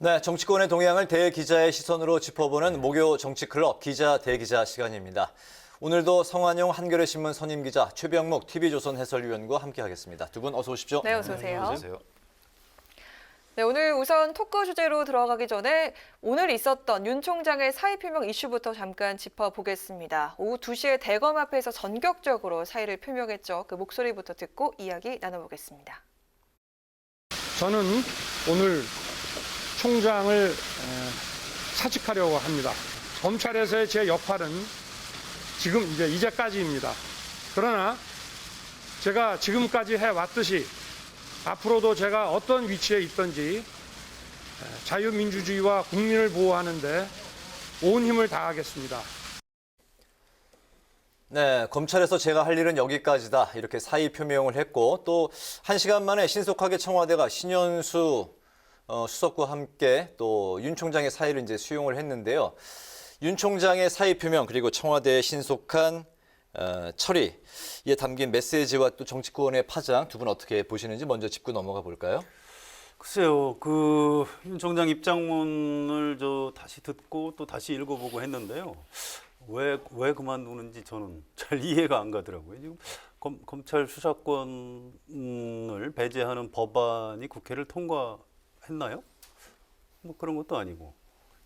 네, 정치권의 동향을 대기자의 시선으로 짚어보는 목요 정치클럽 기자 대기자 시간입니다. 오늘도 성완용 한겨레 신문 선임 기자, 최병묵 TV조선 해설위원과 함께하겠습니다. 두 분 어서 오십시오. 네, 어서 오세요. 안녕하세요. 네, 오늘 우선 토크 주제로 들어가기 전에 오늘 있었던 윤 총장의 사의 표명 이슈부터 잠깐 짚어보겠습니다. 오후 2시에 대검 앞에서 전격적으로 사의를 표명했죠. 그 목소리부터 듣고 이야기 나눠보겠습니다. 저는 오늘 총장을 사직하려고 합니다. 검찰에서의 제 역할은 지금 이제까지입니다. 그러나 제가 지금까지 해왔듯이 앞으로도 제가 어떤 위치에 있든지 자유민주주의와 국민을 보호하는 데 온 힘을 다하겠습니다. 네, 검찰에서 제가 할 일은 여기까지다. 이렇게 사의 표명을 했고 또 1시간 만에 신속하게 청와대가 신현수 수석과 함께 또 윤 총장의 사의를 이제 수용을 했는데요. 윤 총장의 사의 표명 그리고 청와대의 신속한 처리에 담긴 메시지와 또 정치권의 파장 두 분 어떻게 보시는지 먼저 짚고 넘어가 볼까요? 글쎄요, 윤 총장 입장문을 다시 듣고 또 다시 읽어보고 했는데요. 왜 그만두는지 저는 잘 이해가 안 가더라고요. 지금 검찰 수사권을 배제하는 법안이 국회를 통과했나요? 뭐 그런 것도 아니고.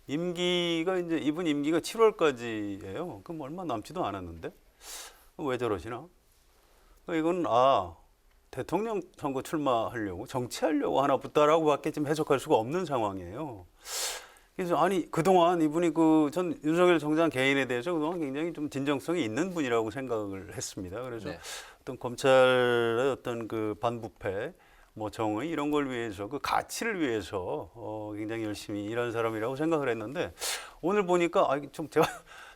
이분 임기가 7월까지예요. 그럼 얼마 남지도 않았는데 왜 저러시나? 이건 대통령 선거 출마하려고 정치하려고 하나 보다라고밖에 지금 해석할 수가 없는 상황이에요. 그래서 그동안 이분이 전 윤석열 총장 개인에 대해서 그동안 굉장히 좀 진정성이 있는 분이라고 생각을 했습니다. 그래서 네. 어떤 검찰의 어떤 정의 이런 걸 위해서 가치를 위해서 굉장히 열심히 일하는 사람이라고 생각을 했는데 오늘 보니까 제가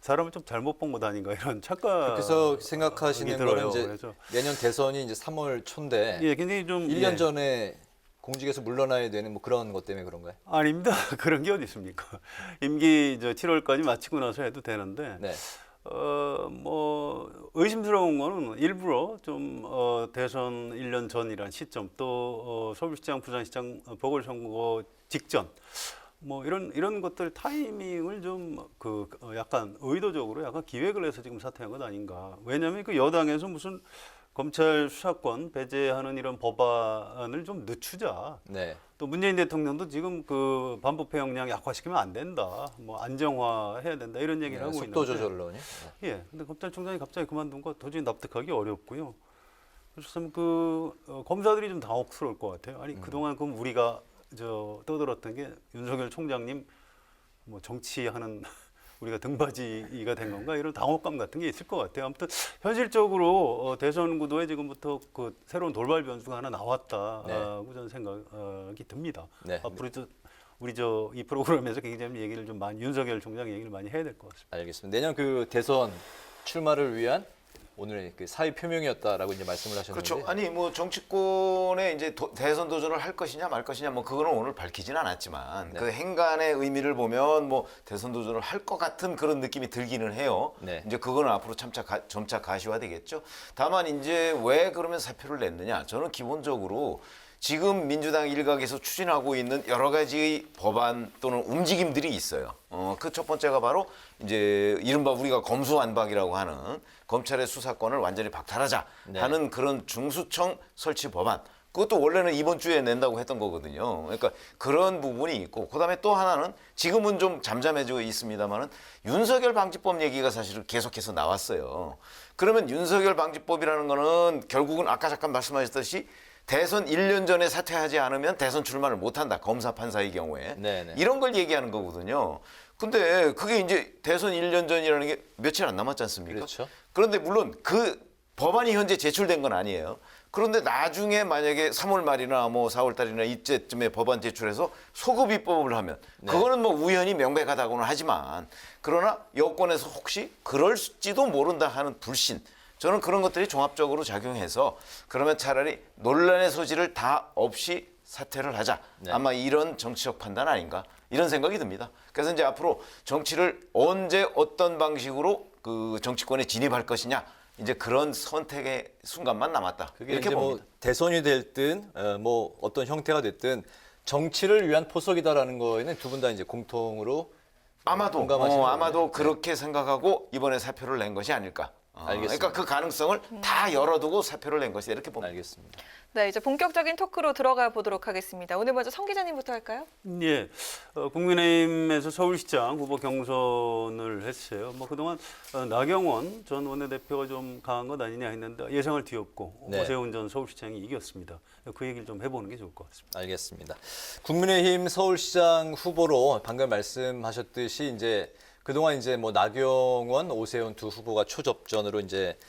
사람을 좀 잘못 본 것 아닌가 이런 착각. 그래서 생각하시는 거는 이제 그래서 내년 대선이 이제 3월 초인데 예, 굉장히 좀 1년 전에 공직에서 물러나야 되는 뭐 그런 것 때문에 그런가요? 아닙니다. 그런 게 어디 있습니까? 임기 7월까지 마치고 나서 해도 되는데. 네. 의심스러운 거는 일부러 대선 1년 전이란 시점 또 서울시장, 부산시장 보궐선거 직전 이런 것들 타이밍을 약간 의도적으로 약간 기획을 해서 지금 사퇴한 것 아닌가. 왜냐하면 여당에서 무슨 검찰 수사권 배제하는 이런 법안을 좀 늦추자. 네. 또 문재인 대통령도 지금 반부패 역량 약화시키면 안 된다. 안정화해야 된다. 이런 얘기를 하고 있는데. 속도 조절론이. 네. 예. 근데 검찰총장이 갑자기 그만둔 거 도저히 납득하기 어렵고요. 그래서 검사들이 좀 당혹스러울 것 같아요. 그동안 그럼 우리가 떠들었던 게 윤석열 총장님 정치하는 우리가 등받이가 된 건가 이런 당혹감 같은 게 있을 것 같아요. 아무튼 현실적으로 대선 구도에 지금부터 새로운 돌발 변수가 하나 나왔다고 저는 생각이 듭니다. 네. 앞으로 우리 이 프로그램에서 굉장히 얘기를 좀 많이 윤석열 총장 얘기를 많이 해야 될 것 같습니다. 알겠습니다. 내년 대선 출마를 위한 오늘 사의 표명이었다라고 이제 말씀을 하셨는데. 그렇죠. 정치권에 이제 대선 도전을 할 것이냐 말 것이냐 그거는 오늘 밝히진 않았지만 네. 그 행간의 의미를 보면 대선 도전을 할 것 같은 그런 느낌이 들기는 해요. 네. 이제 그거는 앞으로 점차 가시화되겠죠. 다만 이제 왜 그러면 사표를 냈느냐? 저는 기본적으로 지금 민주당 일각에서 추진하고 있는 여러 가지 법안 또는 움직임들이 있어요. 그 첫 번째가 바로 이제 이른바 우리가 검수완박이라고 하는 검찰의 수사권을 완전히 박탈하자 하는 그런 중수청 설치 법안. 그것도 원래는 이번 주에 낸다고 했던 거거든요. 그러니까 그런 부분이 있고, 그다음에 또 하나는 지금은 좀 잠잠해지고 있습니다만은 윤석열 방지법 얘기가 사실은 계속해서 나왔어요. 그러면 윤석열 방지법이라는 거는 결국은 아까 잠깐 말씀하셨듯이 대선 1년 전에 사퇴하지 않으면 대선 출마를 못한다. 검사, 판사의 경우에. 네네. 이런 걸 얘기하는 거거든요. 근데 그게 이제 대선 1년 전이라는 게 며칠 안 남았지 않습니까? 그렇죠. 그런데 물론 그 법안이 현재 제출된 건 아니에요. 그런데 나중에 만약에 3월 말이나 4월 달이나 이때쯤에 법안 제출해서 소급 입법을 하면 그거는 우연히 명백하다고는 하지만 그러나 여권에서 혹시 그럴지도 모른다 하는 불신. 저는 그런 것들이 종합적으로 작용해서 그러면 차라리 논란의 소지를 다 없이 사퇴를 하자. 아마 이런 정치적 판단 아닌가 이런 생각이 듭니다. 그래서 이제 앞으로 정치를 언제 어떤 방식으로 정치권에 진입할 것이냐 이제 그런 선택의 순간만 남았다. 그게 이렇게 이제 봅니다. 대선이 됐든 어떤 형태가 됐든 정치를 위한 포석이다라는 거에는 두 분 다 이제 공통으로 공감하시는 거군요. 아마도 그렇게 생각하고 이번에 사표를 낸 것이 아닐까. 알겠습니다. 그러니까 그 가능성을 다 열어두고 사표를 낸 것이 이렇게 봅니다. 알겠습니다. 네, 이제 본격적인 토크로 들어가 보도록 하겠습니다. 오늘 먼저 성 기자님부터 할까요? 예, 국민의힘에서 서울시장 후보 경선을 했어요. 뭐 그동안 나경원 전 원내대표가 좀 강한 것 아니냐 했는데 예상을 뒤엎고 네. 오세훈 전 서울시장이 이겼습니다. 그 얘기를 좀 해보는 게 좋을 것 같습니다. 알겠습니다. 국민의힘 서울시장 후보로 방금 말씀하셨듯이 이제 그동안 이제 뭐 나경원, 오세훈 두 후보가 초접전으로 이제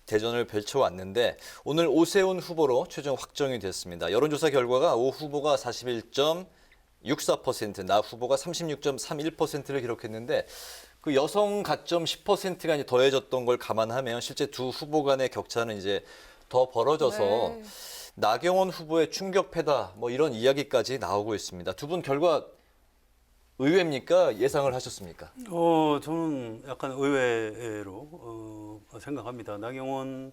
대전을 펼쳐왔는데 오늘 오세훈 후보로 최종 확정이 됐습니다. 여론조사 결과가 오 후보가 41.64%, 나 후보가 36.31%를 기록했는데 그 여성 가점 10%가 이제 더해졌던 걸 감안하면 실제 두 후보 간의 격차는 이제 더 벌어져서 네. 나경원 후보의 충격패다 뭐 이런 이야기까지 나오고 있습니다. 두 분 결과 의외입니까? 예상을 하셨습니까? 저는 약간 의외로 생각합니다. 나경원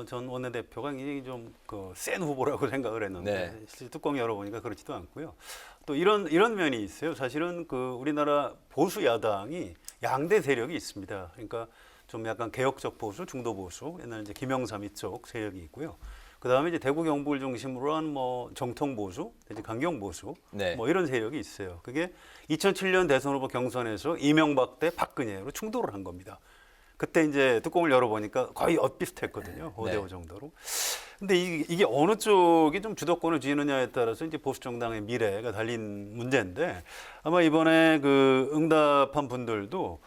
전 원내대표가 굉장히 좀 센 후보라고 생각을 했는데 네. 실제 뚜껑 열어보니까 그렇지도 않고요. 또 이런 면이 있어요. 사실은 그 우리나라 보수 야당이 양대 세력이 있습니다. 그러니까 좀 약간 개혁적 보수, 중도 보수, 옛날 이제 김영삼 이쪽 세력이 있고요. 그 다음에 이제 대구 경북을 중심으로 한 뭐 정통 보수, 이제 강경 보수, 네. 뭐 이런 세력이 있어요. 그게 2007년 대선 후보 경선에서 이명박 대 박근혜로 충돌을 한 겁니다. 그때 이제 뚜껑을 열어보니까 거의 엇비슷했거든요. 5대5 정도로. 근데 이게 어느 쪽이 좀 주도권을 쥐느냐에 따라서 이제 보수 정당의 미래가 달린 문제인데 아마 이번에 그 응답한 분들도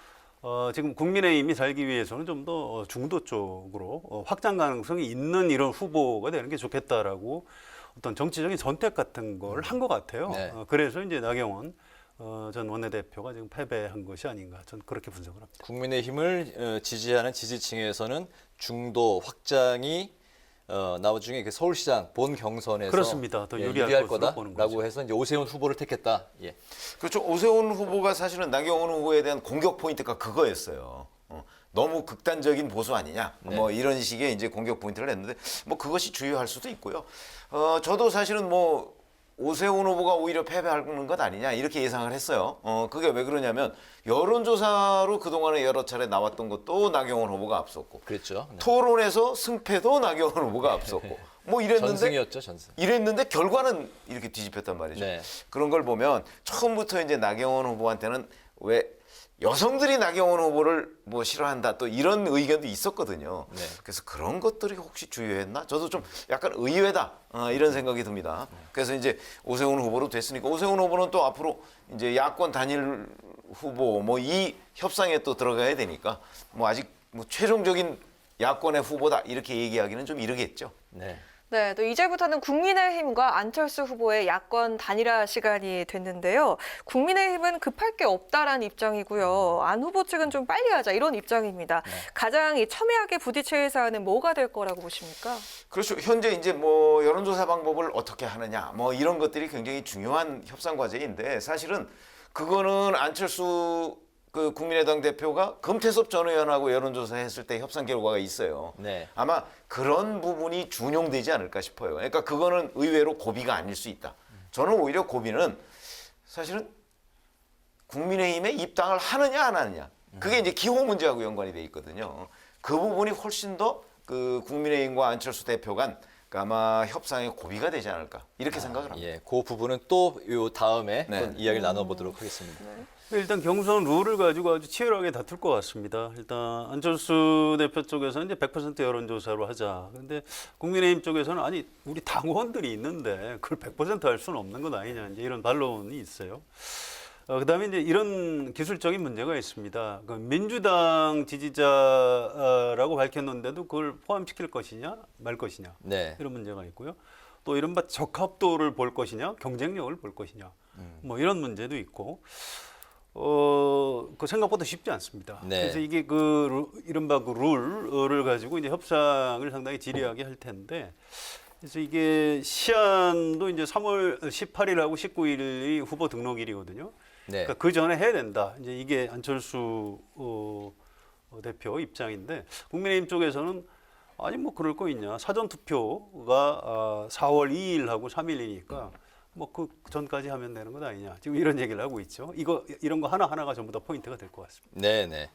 지금 국민의힘이 살기 위해서는 좀 더 중도 쪽으로 확장 가능성이 있는 이런 후보가 되는 게 좋겠다라고 어떤 정치적인 선택 같은 걸 한 것 같아요. 네. 그래서 이제 나경원 전 원내대표가 지금 패배한 것이 아닌가 저는 그렇게 분석을 합니다. 국민의힘을 지지하는 지지층에서는 중도 확장이 나중에 그 서울시장 본 경선에서 그렇습니다. 더 유리할 유리할 것으로 보는 거다라고 거죠. 해서 이제 오세훈 후보를 택했다. 예. 그렇죠. 오세훈 후보가 사실은 나경원 후보에 대한 공격 포인트가 그거였어요. 너무 극단적인 보수 아니냐, 네. 뭐 이런 식의 이제 공격 포인트를 했는데 뭐 그것이 주요할 수도 있고요. 저도 사실은 뭐 오세훈 후보가 오히려 패배하는 것 아니냐 이렇게 예상을 했어요. 그게 왜 그러냐면 여론조사로 그동안에 여러 차례 나왔던 것도 나경원 후보가 앞섰고 그랬죠. 네. 토론에서 승패도 나경원 후보가 앞섰고 뭐 이랬는데 전승이었죠, 전승. 이랬는데 결과는 이렇게 뒤집혔단 말이죠. 네. 그런 걸 보면 처음부터 이제 나경원 후보한테는 왜 여성들이 나경원 후보를 뭐 싫어한다 또 이런 의견도 있었거든요. 네. 그래서 그런 것들이 혹시 주요했나? 저도 좀 약간 의외다 이런 생각이 듭니다. 그래서 이제 오세훈 후보로 됐으니까 오세훈 후보는 또 앞으로 이제 야권 단일 후보 뭐 이 협상에 또 들어가야 되니까 뭐 아직 뭐 최종적인 야권의 후보다 이렇게 얘기하기는 좀 이르겠죠. 네. 네, 또 이제부터는 국민의힘과 안철수 후보의 야권 단일화 시간이 됐는데요. 국민의힘은 급할 게 없다라는 입장이고요. 안 후보 측은 좀 빨리 하자 이런 입장입니다. 가장 이 첨예하게 부딪힐 사안은 뭐가 될 거라고 보십니까? 그렇죠. 현재 이제 뭐 여론조사 방법을 어떻게 하느냐, 뭐 이런 것들이 굉장히 중요한 협상 과제인데 사실은 그거는 안철수 그 국민의당 대표가 금태섭 전 의원하고 여론조사 했을 때 협상 결과가 있어요. 네. 아마 그런 부분이 준용되지 않을까 싶어요. 그러니까 그거는 의외로 고비가 아닐 수 있다. 저는 오히려 고비는 사실은 국민의힘에 입당을 하느냐 안 하느냐. 그게 이제 기호 문제하고 연관이 돼 있거든요. 그 부분이 훨씬 더 그 국민의힘과 안철수 대표 간 아마 협상의 고비가 되지 않을까 이렇게 생각을 합니다. 예, 그 부분은 또 요 다음에 네. 또 이야기를 나눠보도록 하겠습니다. 일단 경선 룰을 가지고 아주 치열하게 다툴 것 같습니다. 일단 안철수 대표 쪽에서는 이제 100% 여론조사로 하자. 그런데 국민의힘 쪽에서는 아니 우리 당원들이 있는데 그걸 100% 할 수는 없는 것 아니냐 이제 이런 반론이 있어요. 그다음에 이제 이런 기술적인 문제가 있습니다. 그 민주당 지지자라고 밝혔는데도 그걸 포함시킬 것이냐 말 것이냐 네. 이런 문제가 있고요. 또 이른바 적합도를 볼 것이냐 경쟁력을 볼 것이냐 뭐 이런 문제도 있고. 그 생각보다 쉽지 않습니다. 네. 그래서 이게 이른바 그 룰을 가지고 이제 협상을 상당히 지리하게 할 텐데, 그래서 이게 시한도 이제 3월 18일하고 19일이 후보 등록일이거든요. 네. 그러니까 그 전에 해야 된다. 이제 이게 안철수 대표 입장인데, 국민의힘 쪽에서는 아니 뭐 그럴 거 있냐. 사전 투표가 4월 2일하고 3일이니까 뭐 그 전까지 하면 되는 것 아니냐. 지금 이런 얘기를 하고 있죠. 이런 거 하나하나가 전부 다 포인트가 될 것 같습니다. 네네.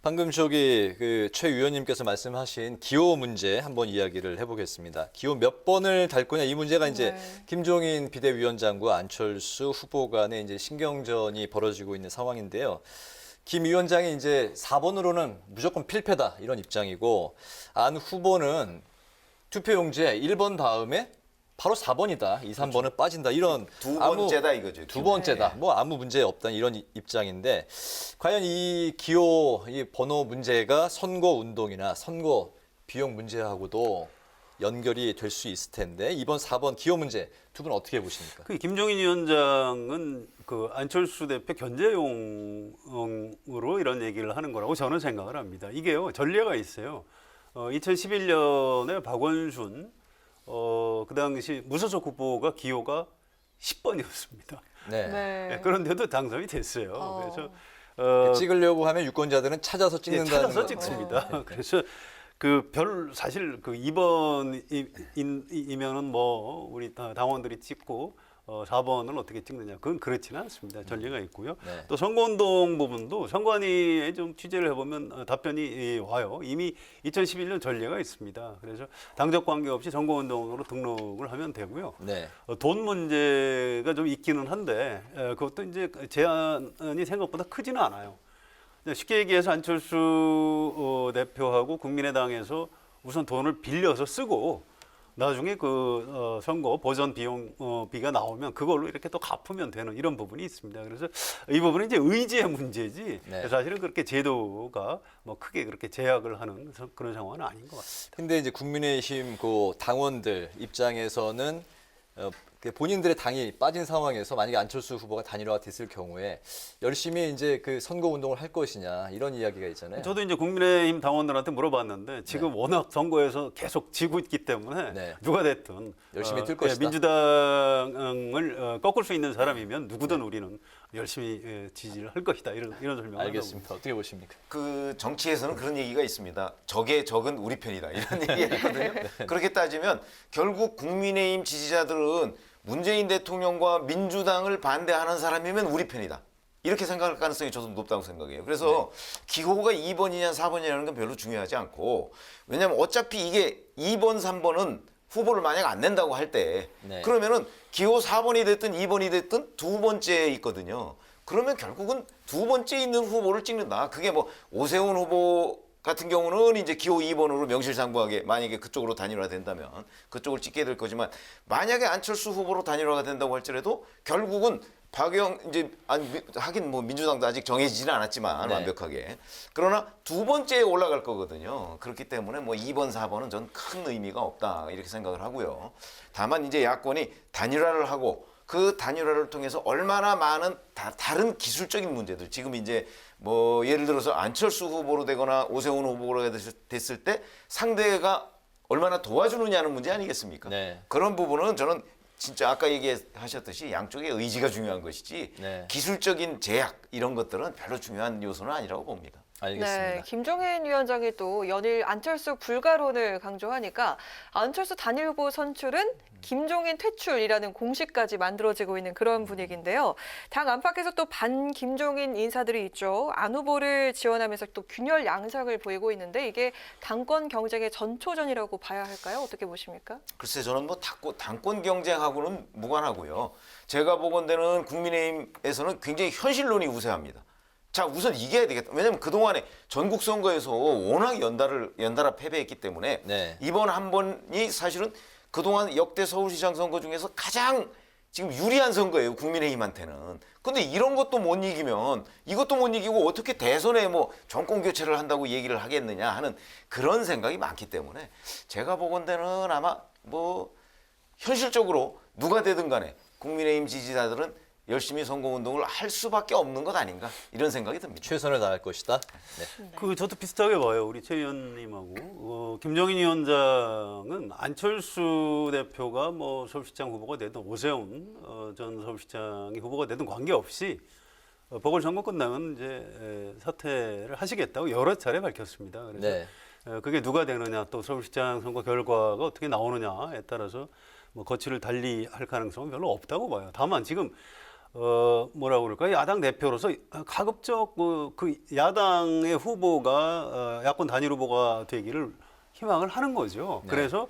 방금 저기 그 최 위원님께서 말씀하신 기호 문제 한번 이야기를 해보겠습니다. 기호 몇 번을 달 거냐 이 문제가 이제 네. 김종인 비대위원장과 안철수 후보 간에 이제 신경전이 벌어지고 있는 상황인데요. 김 위원장이 이제 4번으로는 무조건 필패다 이런 입장이고 안 후보는 투표용지에 1번 다음에 바로 4번이다. 2, 3번은 빠진다. 이런 두 번째다 이거죠. 두 번째다. 뭐 아무 문제 없다 이런 입장인데 과연 이 기호 이 번호 문제가 선거 운동이나 선거 비용 문제하고도 연결이 될 수 있을 텐데 이번 4번 기호 문제 두 분 어떻게 보십니까? 그 김종인 위원장은 그 안철수 대표 견제용으로 이런 얘기를 하는 거라고 저는 생각을 합니다. 이게요 전례가 있어요. 2011년에 박원순 그 당시 무소속 후보가 기호가 10번이었습니다. 네. 네. 그런데도 당선이 됐어요. 어. 그래서 찍으려고 하면 유권자들은 찾아서 찍는다는 찾아서 거. 찍습니다. 그래서 그 사실 그 2번이면은 뭐 우리 당원들이 찍고 4번을 어떻게 찍느냐 그건 그렇지는 않습니다. 전례가 있고요. 네. 또 선거운동 부분도 선관위에 좀 취재를 해보면 답변이 와요. 이미 2011년 전례가 있습니다. 그래서 당적 관계없이 선거운동으로 등록을 하면 되고요. 네. 돈 문제가 좀 있기는 한데 그것도 이제 제한이 생각보다 크지는 않아요. 쉽게 얘기해서 안철수 대표하고 국민의당에서 우선 돈을 빌려서 쓰고 나중에 그 선거 보전 비가 나오면 그걸로 이렇게 또 갚으면 되는 이런 부분이 있습니다. 그래서 이 부분은 이제 의지의 문제지 네. 사실은 그렇게 제도가 뭐 크게 그렇게 제약을 하는 그런 상황은 아닌 것 같습니다. 근데 이제 국민의힘 그 당원들 입장에서는 본인들의 당이 빠진 상황에서 만약에 안철수 후보가 단일화가 됐을 경우에 열심히 이제 그 선거 운동을 할 것이냐 이런 이야기가 있잖아요. 저도 이제 국민의힘 당원들한테 물어봤는데 지금 워낙 선거에서 계속 지고 있기 때문에 네. 누가 됐든 열심히 뛸 것이다. 민주당을 꺾을 수 있는 사람이면 누구든 우리는 열심히 지지를 할 것이다 이런 설명을 알겠습니다. 어떻게 보십니까? 그 정치에서는 그런 얘기가 있습니다. 적의 적은 우리 편이다 이런 얘기가 있거든요. 그렇게 따지면 결국 국민의힘 지지자들은 문재인 대통령과 민주당을 반대하는 사람이면 우리 편이다. 이렇게 생각할 가능성이 저도 높다고 생각해요. 그래서 기호가 2번이냐 4번이냐는 건 별로 중요하지 않고 왜냐하면 어차피 이게 2번, 3번은 후보를 만약 안 낸다고 할 때 네. 그러면은 기호 4번이 됐든 2번이 됐든 두 번째에 있거든요. 그러면 결국은 두 번째 있는 후보를 찍는다. 그게 뭐 오세훈 후보 같은 경우는 이제 기호 2번으로 명실상부하게 만약에 그쪽으로 단일화 된다면 그쪽을 찍게 될 거지만 만약에 안철수 후보로 단일화가 된다고 할지라도 결국은 박영 이제 하긴 뭐 민주당도 아직 정해지지는 않았지만 네. 완벽하게 그러나 두 번째에 올라갈 거거든요. 그렇기 때문에 뭐 2번, 4번은 전 큰 의미가 없다 이렇게 생각을 하고요. 다만 이제 야권이 단일화를 하고 그 단일화를 통해서 얼마나 많은 다른 기술적인 문제들 지금 이제 뭐 예를 들어서 안철수 후보로 되거나 오세훈 후보로 됐을 때 상대가 얼마나 도와주느냐는 문제 아니겠습니까? 네. 그런 부분은 저는 진짜 아까 얘기하셨듯이 양쪽의 의지가 중요한 것이지 네. 기술적인 제약 이런 것들은 별로 중요한 요소는 아니라고 봅니다. 알겠습니다. 네, 김종인 위원장이 또 연일 안철수 불가론을 강조하니까 안철수 단일 후보 선출은 김종인 퇴출이라는 공식까지 만들어지고 있는 그런 분위기인데요. 당 안팎에서 또 반 김종인 인사들이 있죠. 안 후보를 지원하면서 또 균열 양상을 보이고 있는데 이게 당권 경쟁의 전초전이라고 봐야 할까요? 어떻게 보십니까? 글쎄 저는 뭐 당권 경쟁하고는 무관하고요. 제가 보건대는 국민의힘에서는 굉장히 현실론이 우세합니다. 자 우선 이겨야 되겠다. 왜냐하면 그동안에 전국 선거에서 워낙 연달아 패배했기 때문에 네. 이번 한 번이 사실은 그동안 역대 서울시장 선거 중에서 가장 지금 유리한 선거예요. 국민의힘한테는. 근데 이런 것도 못 이기면 이것도 못 이기고 어떻게 대선에 뭐 정권 교체를 한다고 얘기를 하겠느냐 하는 그런 생각이 많기 때문에 제가 보건대는 아마 뭐 현실적으로 누가 되든 간에 국민의힘 지지자들은 열심히 선거운동을 할 수밖에 없는 것 아닌가 이런 생각이 듭니다. 최선을 다할 것이다. 네. 저도 비슷하게 봐요. 우리 최 의원님하고 김종인 위원장은 안철수 대표가 뭐 서울시장 후보가 되든 오세훈 전 서울시장이 후보가 되든 관계없이 보궐선거 끝나면 이제 사퇴를 하시겠다고 여러 차례 밝혔습니다. 그래서 네. 그게 누가 되느냐 또 서울시장 선거 결과가 어떻게 나오느냐에 따라서 뭐 거취를 달리 할 가능성은 별로 없다고 봐요. 다만 지금 뭐라고 그럴까요? 야당 대표로서 가급적 그 야당의 후보가 야권 단일 후보가 되기를 희망을 하는 거죠. 네. 그래서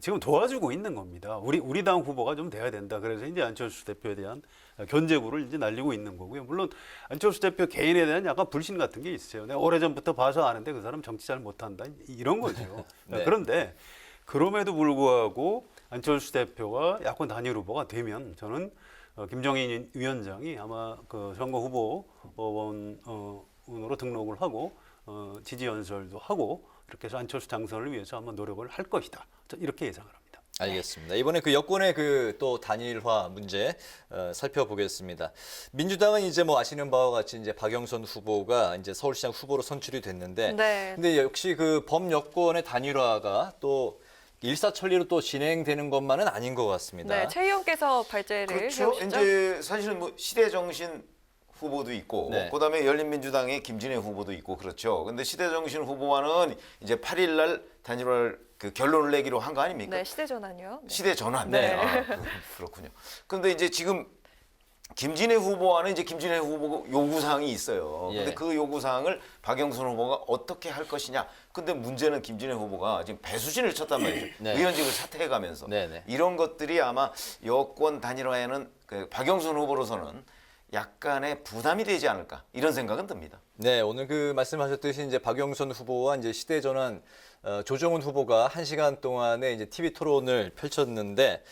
지금 도와주고 있는 겁니다. 우리 당 후보가 좀 돼야 된다. 그래서 이제 안철수 대표에 대한 견제구를 이제 날리고 있는 거고요. 물론 안철수 대표 개인에 대한 약간 불신 같은 게 있어요. 내가 오래전부터 봐서 아는데 그 사람 정치 잘 못한다. 이런 거죠. 네. 그런데 그럼에도 불구하고 안철수 대표가 야권 단일 후보가 되면 저는 김종인 위원장이 아마 그 선거 후보원으로 등록을 하고 지지 연설도 하고 이렇게 해서 안철수 당선을 위해서 아마 노력을 할 것이다. 이렇게 예상을 합니다. 알겠습니다. 이번에 그 여권의 그 또 단일화 문제 살펴보겠습니다. 민주당은 이제 뭐 아시는 바와 같이 이제 박영선 후보가 이제 서울시장 후보로 선출이 됐는데, 네. 근데 역시 그 범여권의 단일화가 또 일사천리로 또 진행되는 것만은 아닌 것 같습니다. 네, 최 의원께서 발제를 그렇죠. 해오시죠. 이제 사실은 뭐 시대정신 후보도 있고 네. 그다음에 열린민주당의 김진애 후보도 있고 그렇죠. 근데 시대정신 후보와는 이제 8일 날 단일화를 그 결론을 내기로 한 거 아닙니까? 네, 시대 전환이요. 네. 시대 전환. 네. 그렇군요. 그런데 이제 지금 김진애 후보와는 이제 김진애 후보 요구사항이 있어요. 예. 근데 그 요구사항을 박영선 후보가 어떻게 할 것이냐. 근데 문제는 김진애 후보가 지금 배수진을 쳤단 말이죠. 네. 의원직을 사퇴해가면서. 네네. 이런 것들이 아마 여권 단일화에는 그 박영선 후보로서는 약간의 부담이 되지 않을까 이런 생각은 듭니다. 네, 오늘 그 말씀하셨듯이 이제 박영선 후보와 이제 시대전환 조정훈 후보가 1시간 동안에 이제 TV 토론을 펼쳤는데,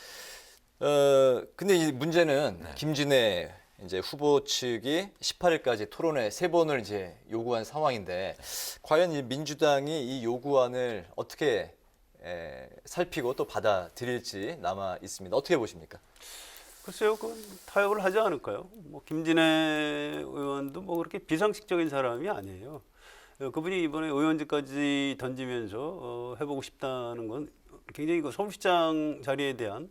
근데 이 문제는 네. 김진애 이제 후보 측이 18일까지 토론회 3번을 이제 요구한 상황인데, 과연 이 민주당이 이 요구안을 어떻게 살피고 또 받아들일지 남아 있습니다. 어떻게 보십니까? 글쎄요, 그 타협을 하지 않을까요? 뭐 김진애 의원도 뭐 그렇게 비상식적인 사람이 아니에요. 그분이 이번에 의원직까지 던지면서 해보고 싶다는 건 굉장히 그 서울시장 자리에 대한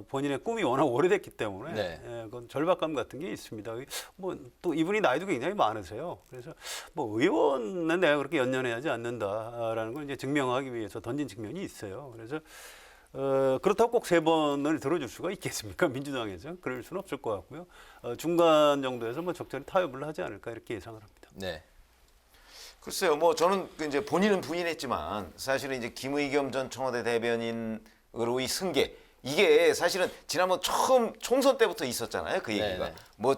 본인의 꿈이 워낙 오래됐기 때문에 네. 그건 절박감 같은 게 있습니다. 뭐 또 이분이 나이도 굉장히 많으세요. 그래서 뭐 의원은 내가 그렇게 연연해하지 않는다라는 걸 이제 증명하기 위해서 던진 측면이 있어요. 그래서 그렇다고 꼭 3번을 들어줄 수가 있겠습니까? 민주당에서 그럴 수는 없을 것 같고요. 중간 정도에서 뭐 적절히 타협을 하지 않을까 이렇게 예상을 합니다. 네. 글쎄요, 뭐 저는 그 이제 본인은 부인했지만 사실은 이제 김의겸 전 청와대 대변인으로의 승계 이게 사실은 지난번 처음 총선 때부터 있었잖아요. 그 얘기가 네네. 뭐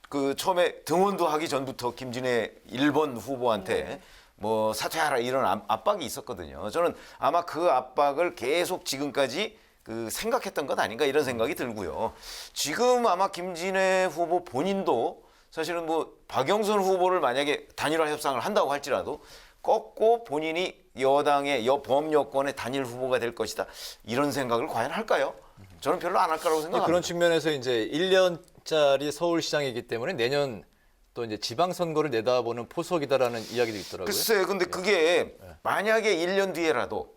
그 처음에 등원도 하기 전부터 김진애 1번 후보한테 뭐 사퇴하라 이런 압박이 있었거든요. 저는 아마 그 압박을 계속 지금까지 그 생각했던 것 아닌가 이런 생각이 들고요. 지금 아마 김진애 후보 본인도 사실은 뭐 박영선 후보를 만약에 단일화 협상을 한다고 할지라도 꺾고 본인이 여당의 범여권의 단일 후보가 될 것이다 이런 생각을 과연 할까요? 저는 별로 안 할 거라고 생각합니다. 그런 측면에서 이제 1년짜리 서울시장이기 때문에 내년 또 이제 지방선거를 내다보는 포석이다라는 이야기도 있더라고요. 글쎄, 근데 그게 만약에 1년 뒤에라도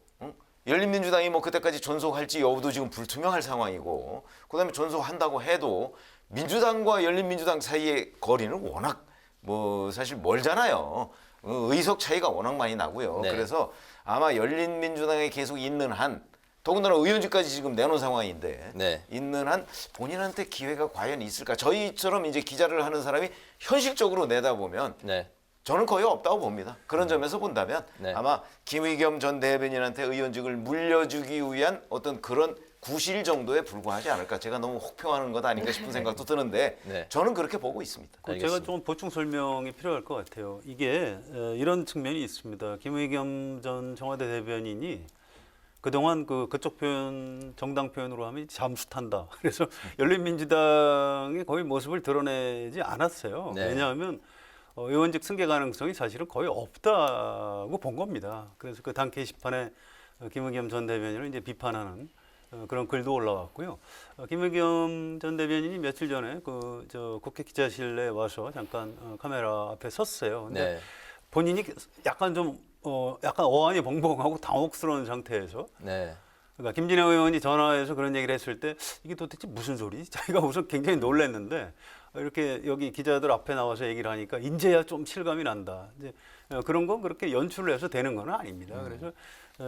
열린민주당이 뭐 그때까지 전속할지 여부도 지금 불투명할 상황이고, 그다음에 전속한다고 해도 민주당과 열린민주당 사이의 거리는 워낙 뭐 사실 멀잖아요. 의석 차이가 워낙 많이 나고요. 네. 그래서 아마 열린민주당에 계속 있는 한, 더군다나 의원직까지 지금 내놓은 상황인데 네. 있는 한 본인한테 기회가 과연 있을까? 저희처럼 이제 기자를 하는 사람이 현실적으로 내다보면 네. 저는 거의 없다고 봅니다. 그런 점에서 본다면 네. 아마 김의겸 전 대변인한테 의원직을 물려주기 위한 어떤 그런 구실 정도에 불과하지 않을까. 제가 너무 혹평하는 것 아닌가 싶은 생각도 드는데 네. 저는 그렇게 보고 있습니다. 제가 좀 보충 설명이 필요할 것 같아요. 이게 이런 측면이 있습니다. 김의겸 전 청와대 대변인이 그동안 그쪽 표현, 정당 표현으로 하면 잠수탄다. 그래서 열린민주당의 거의 모습을 드러내지 않았어요. 네. 왜냐하면 의원직 승계 가능성이 사실은 거의 없다고 본 겁니다. 그래서 그 당 게시판에 김의겸 전 대변인을 이제 비판하는 그런 글도 올라왔고요. 김의겸 전 대변인이 며칠 전에 저 국회 기자실에 와서 잠깐 카메라 앞에 섰어요. 근데 네. 본인이 약간 약간 어안이 벙벙하고 당혹스러운 상태에서 네. 그러니까 김진애 의원이 전화해서 그런 얘기를 했을 때 이게 도대체 무슨 소리지? 자기가 우선 굉장히 놀랐는데 이렇게 여기 기자들 앞에 나와서 얘기를 하니까 이제야 좀 실감이 난다. 이제 그런 건 그렇게 연출을 해서 되는 건 아닙니다. 그래서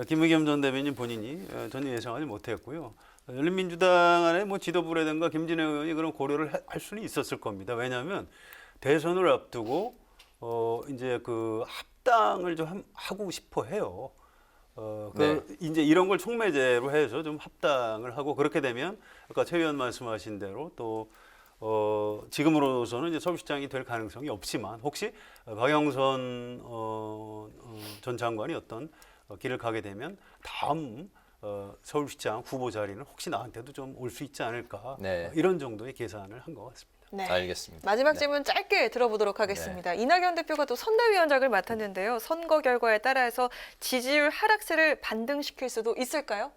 김의겸 전 대변인 본인이 전혀 예상하지 못했고요. 열린민주당 안에 뭐 지도부라든가 김진애 의원이 그런 고려를 할 수는 있었을 겁니다. 왜냐하면 대선을 앞두고 이제 그 합당을 좀 하고 싶어 해요. 이제 이런 걸 촉매제로 해서 좀 합당을 하고 그렇게 되면 아까 최 의원 말씀하신 대로 또 지금으로서는 이제 서울시장이 될 가능성이 없지만 혹시 박영선 전 장관이 어떤 길을 가게 되면 다음 서울시장 후보 자리는 혹시 나한테도 좀 올 수 있지 않을까 네. 이런 정도의 계산을 한 것 같습니다. 네. 알겠습니다. 마지막 질문 짧게 들어보도록 하겠습니다. 이낙연 대표가 또 선대위원장을 맡았는데요. 선거 결과에 따라서 지지율 하락세를 반등시킬 수도 있을까요?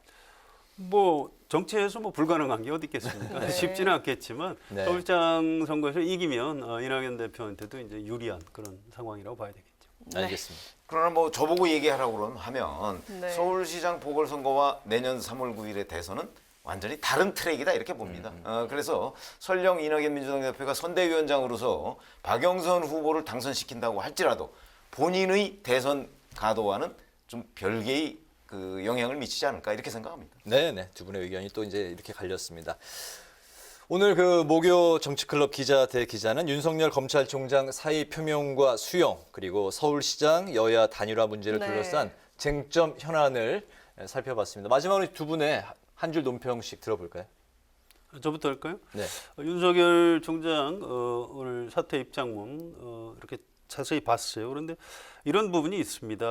뭐 정치에서 뭐 불가능한 게 어디 있겠습니까? 네. 쉽지는 않겠지만 네. 서울시장 선거에서 이기면 이낙연 대표한테도 이제 유리한 그런 상황이라고 봐야 되겠죠. 알겠습니다. 그러나 뭐 저보고 얘기하라고 하면 네. 서울시장 보궐선거와 내년 3월 9일의 대선은 완전히 다른 트랙이다 이렇게 봅니다. 그래서 설령 이낙연 민주당 대표가 선대위원장으로서 박영선 후보를 당선시킨다고 할지라도 본인의 대선 가도와는 좀 별개의 그 영향을 미치지 않을까 이렇게 생각합니다. 네, 두 분의 의견이 또 이제 이렇게 갈렸습니다. 오늘 그 목요 정치클럽 기자 대 기자는 윤석열 검찰총장 사의 표명과 수용 그리고 서울시장 여야 단일화 문제를 네. 둘러싼 쟁점 현안을 살펴봤습니다. 마지막으로 두 분의 한 줄 논평씩 들어볼까요? 저부터 할까요? 네. 윤석열 총장 오늘 사퇴 입장문 이렇게 자세히 봤어요. 그런데 이런 부분이 있습니다.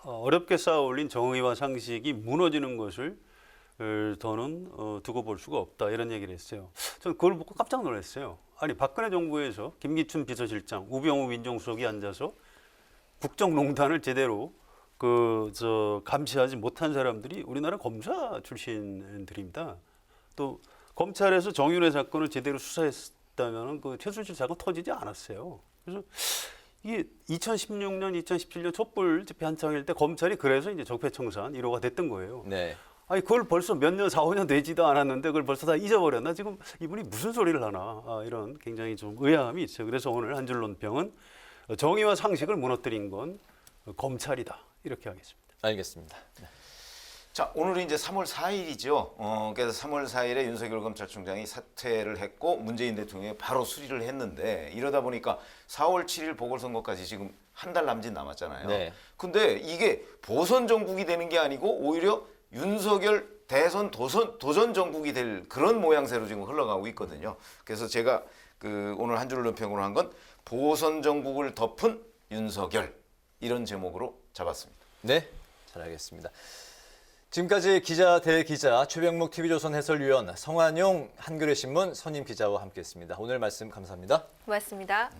어렵게 쌓아올린 정의와 상식이 무너지는 것을 더는 두고 볼 수가 없다 이런 얘기를 했어요. 저는 그걸 보고 깜짝 놀랐어요. 아니 박근혜 정부에서 김기춘 비서실장, 우병우 민정수석이 앉아서 국정농단을 제대로 감시하지 못한 사람들이 우리나라 검사 출신들입니다. 또 검찰에서 정윤회 사건을 제대로 수사했다면 그 최순실 사건 터지지 않았어요. 그래서 이게 2016년, 2017년 촛불 집회 한창일 때 검찰이 그래서 이제 적폐청산 1호가 됐던 거예요. 네. 아니 그걸 벌써 몇 년, 4, 5년 되지도 않았는데 그걸 벌써 다 잊어버렸나? 지금 이분이 무슨 소리를 하나? 이런 굉장히 좀 의아함이 있어요. 그래서 오늘 한 줄 논평은 정의와 상식을 무너뜨린 건 검찰이다. 이렇게 하겠습니다. 알겠습니다. 네. 자, 오늘이 이제 3월 4일이죠. 그래서 3월 4일에 윤석열 검찰총장이 사퇴를 했고 문재인 대통령이 바로 수리를 했는데 이러다 보니까 4월 7일 보궐선거까지 지금 한 달 남짓 남았잖아요. 네. 근데 이게 보선 정국이 되는 게 아니고 오히려 윤석열 대선 도전 정국이 될 그런 모양새로 지금 흘러가고 있거든요. 그래서 제가 오늘 한 줄 논평으로 한 건 보선 정국을 덮은 윤석열 이런 제목으로 잡았습니다. 네, 잘 알겠습니다. 지금까지 기자 대 기자 최병묵 TV조선 해설위원 성한용 한겨레신문 선임 기자와 함께했습니다. 오늘 말씀 감사합니다. 고맙습니다.